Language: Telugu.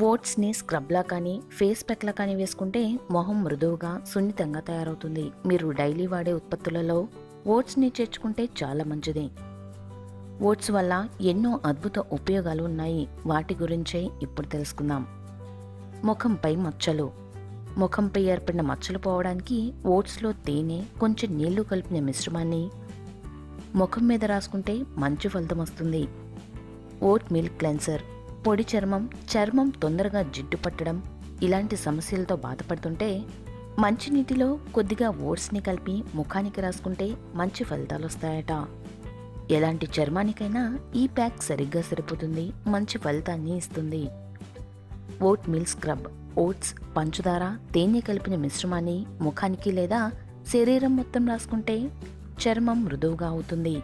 ఓట్స్ని స్క్రబ్లా కానీ ఫేస్ ప్యాక్లా కానీ వేసుకుంటే మొహం మృదువుగా సున్నితంగా తయారవుతుంది. మీరు డైలీ వాడే ఉత్పత్తులలో ఓట్స్ని చేర్చుకుంటే చాలా మంచిది. ఓట్స్ వల్ల ఎన్నో అద్భుత ఉపయోగాలు ఉన్నాయి. వాటి గురించే ఇప్పుడు తెలుసుకుందాం. ముఖంపై మచ్చలు. ముఖంపై ఏర్పడిన మచ్చలు పోవడానికి ఓట్స్లో తేనె, కొంచెం నీళ్లు కలిపిన మిశ్రమాన్ని ముఖం మీద రాసుకుంటే మంచి ఫలితం వస్తుంది. Oatmeal cleanser. పొడి చర్మం తొందరగా జిడ్డు పట్టడం ఇలాంటి సమస్యలతో బాధపడుతుంటే మంచినీటిలో కొద్దిగా ఓట్స్ని కలిపి ముఖానికి రాసుకుంటే మంచి ఫలితాలు వస్తాయట. ఎలాంటి చర్మానికైనా ఈ ప్యాక్ సరిగ్గా సరిపోతుంది, మంచి ఫలితాన్ని ఇస్తుంది. Vote mill scrub. ఓట్స్, పంచదార, తేనె కలిపిన మిశ్రమాన్ని ముఖానికి లేదా శరీరం మొత్తం రాసుకుంటే చర్మం మృదువుగా అవుతుంది.